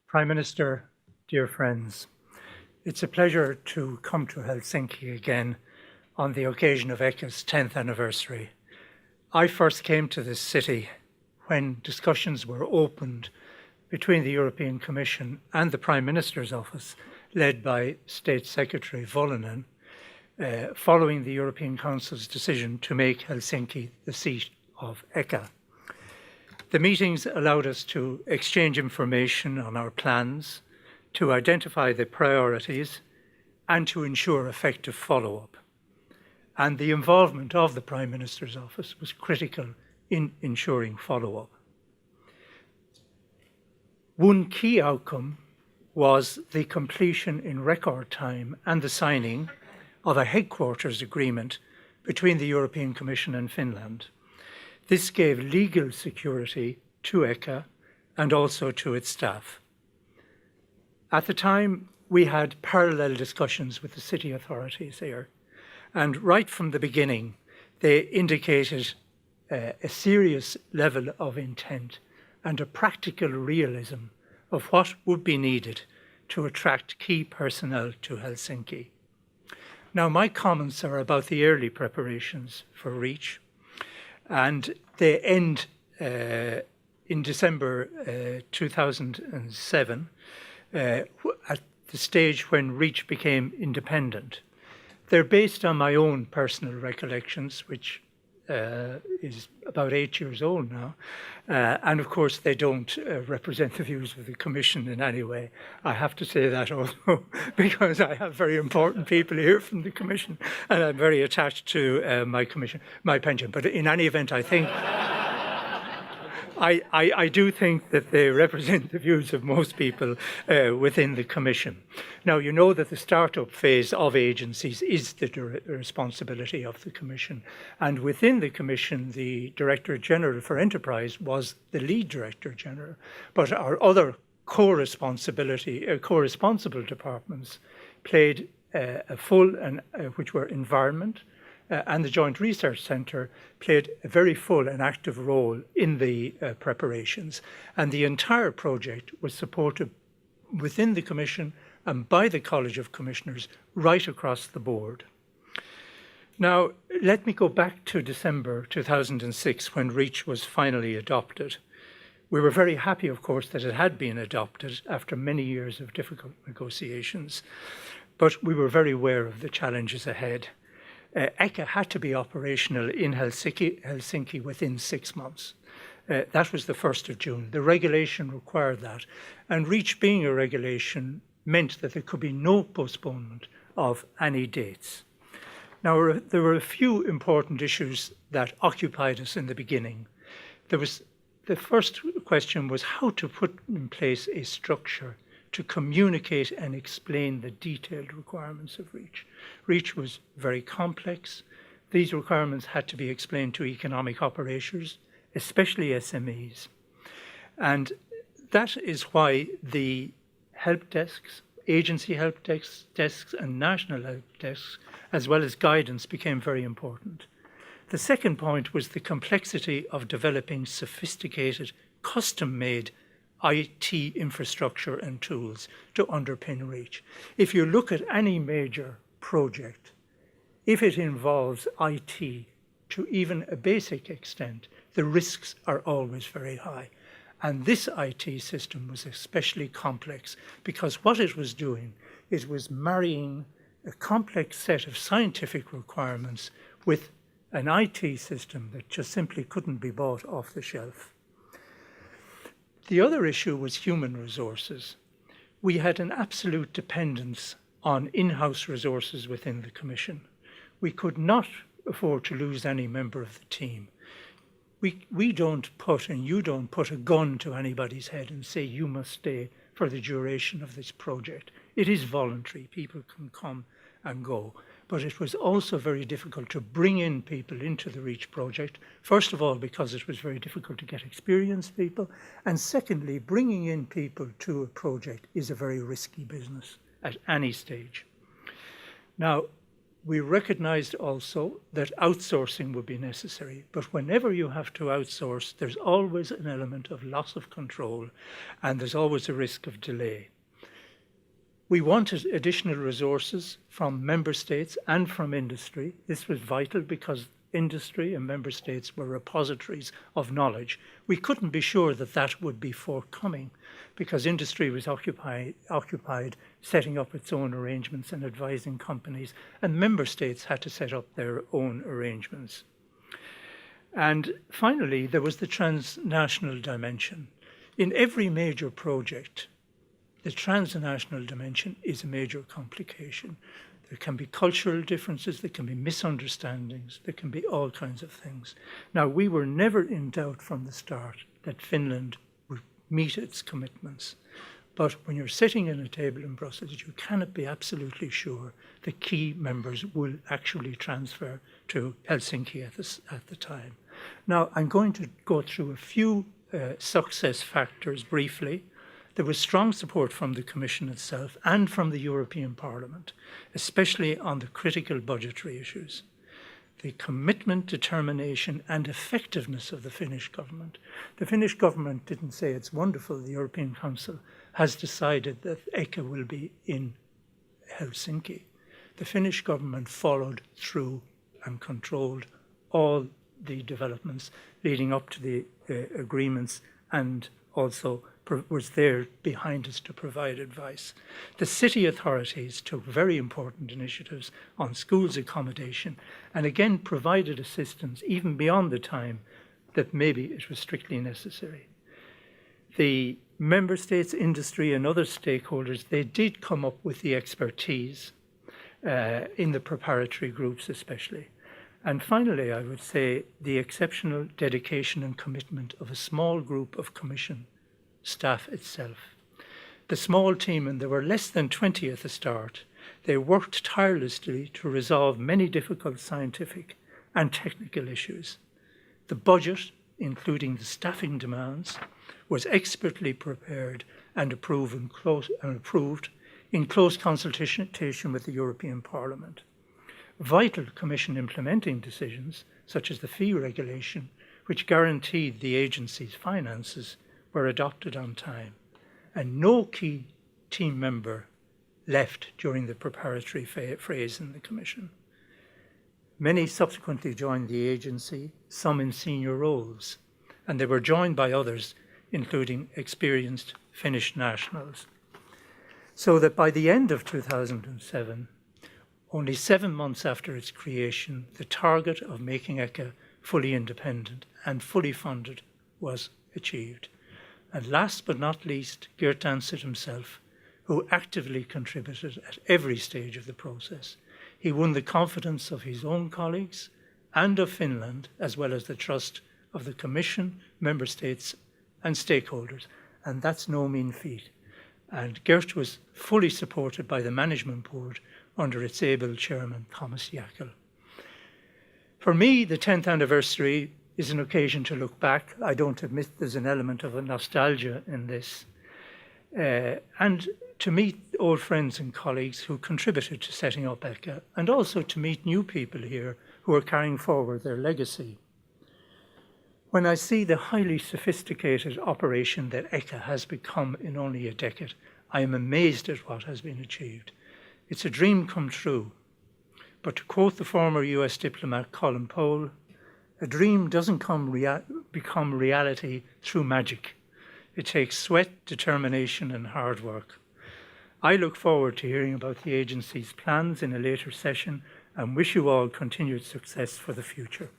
Prime Minister, dear friends, it's a pleasure to come to Helsinki again on the occasion of ECHA's 10th anniversary. I first came to this city when discussions were opened between the European Commission and the Prime Minister's office, led by State Secretary Volonen, following the European Council's decision to make Helsinki the seat of ECHA. The meetings allowed us to exchange information on our plans, to identify the priorities, and to ensure effective follow-up. And the involvement of the Prime Minister's office was critical in ensuring follow-up. One key outcome was the completion in record time and the signing of a headquarters agreement between the European Commission and Finland. This gave legal security to ECHA and also to its staff. At the time, we had parallel discussions with the city authorities here, and right from the beginning, they indicated a serious level of intent and a practical realism of what would be needed to attract key personnel to Helsinki. Now, my comments are about the early preparations for REACH, and they end in December 2007, at the stage when REACH became independent. They're based on my own personal recollections, which is about 8 years old now. And of course, they don't represent the views of the Commission in any way. I have to say that also because I have very important people here from the Commission, and I'm very attached to my pension. But in any event, I think I do think that they represent the views of most people within the Commission. Now, you know that the start-up phase of agencies is the responsibility of the Commission. And within the Commission, the Director General for Enterprise was the lead Director General. But our other co-responsible departments played a full, which were environment, and the Joint Research Centre played a very full and active role in the preparations. And the entire project was supported within the Commission and by the College of Commissioners right across the board. Now, let me go back to December 2006 when REACH was finally adopted. We were very happy, of course, that it had been adopted after many years of difficult negotiations, but we were very aware of the challenges ahead. ECHA had to be operational in Helsinki within 6 months. That was the 1st of June. The regulation required that. And REACH being a regulation meant that there could be no postponement of any dates. Now, there were a few important issues that occupied us in the beginning. The first question was how to put in place a structure to communicate and explain the detailed requirements of REACH. REACH was very complex. These requirements had to be explained to economic operators, especially SMEs. And that is why the help desks, agency help desks and national help desks, as well as guidance, became very important. The second point was the complexity of developing sophisticated, custom-made IT infrastructure and tools to underpin REACH. If you look at any major project, if it involves IT to even a basic extent, the risks are always very high. And this IT system was especially complex because what it was doing, it was marrying a complex set of scientific requirements with an IT system that just simply couldn't be bought off the shelf. The other issue was human resources. We had an absolute dependence on in-house resources within the Commission. We could not afford to lose any member of the team. We don't put, and you don't put, a gun to anybody's head and say you must stay for the duration of this project. It is voluntary. People can come and go. But it was also very difficult to bring in people into the REACH project, first of all, because it was very difficult to get experienced people, and secondly, bringing in people to a project is a very risky business at any stage. Now, We recognized also that outsourcing would be necessary, but whenever you have to outsource, there's always an element of loss of control, and there's always a risk of delay. We wanted additional resources from member states and from industry. This was vital because industry and member states were repositories of knowledge. We couldn't be sure that that would be forthcoming because industry was occupied setting up its own arrangements and advising companies, and member states had to set up their own arrangements. And finally, there was the transnational dimension. In every major project, the transnational dimension is a major complication. There can be cultural differences, there can be misunderstandings, there can be all kinds of things. Now, we were never in doubt from the start that Finland would meet its commitments. But when you're sitting in a table in Brussels, you cannot be absolutely sure the key members will actually transfer to Helsinki at the time. Now, I'm going to go through a few success factors briefly. There was strong support from the Commission itself and from the European Parliament, especially on the critical budgetary issues. The commitment, determination and effectiveness of the Finnish government. The Finnish government didn't say it's wonderful, the European Council has decided that ECHA will be in Helsinki. The Finnish government followed through and controlled all the developments leading up to the agreements, and also was there behind us to provide advice. The city authorities took very important initiatives on schools accommodation and again provided assistance even beyond the time that maybe it was strictly necessary. The member states, industry and other stakeholders, they did come up with the expertise in the preparatory groups especially. And finally, I would say the exceptional dedication and commitment of a small group of Commission staff itself. The small team, and there were less than 20 at the start, they worked tirelessly to resolve many difficult scientific and technical issues. The budget, including the staffing demands, was expertly prepared and approved in close consultation with the European Parliament. Vital Commission implementing decisions, such as the fee regulation, which guaranteed the agency's finances, were adopted on time, and no key team member left during the preparatory phase in the Commission. Many subsequently joined the agency, some in senior roles, and they were joined by others, including experienced Finnish nationals. So that by the end of 2007, only 7 months after its creation, the target of making ECHA fully independent and fully funded was achieved. And last but not least, Geert Danset himself, who actively contributed at every stage of the process. He won the confidence of his own colleagues and of Finland, as well as the trust of the Commission, member states and stakeholders. And that's no mean feat. And Geert was fully supported by the management board under its able chairman, Thomas Jäkel. For me, the 10th anniversary is an occasion to look back. I don't admit there's an element of a nostalgia in this. And to meet old friends and colleagues who contributed to setting up ECHA, and also to meet new people here who are carrying forward their legacy. When I see the highly sophisticated operation that ECHA has become in only a decade, I am amazed at what has been achieved. It's a dream come true. But to quote the former US diplomat Colin Powell, a dream doesn't become reality through magic. It takes sweat, determination and hard work. I look forward to hearing about the agency's plans in a later session and wish you all continued success for the future.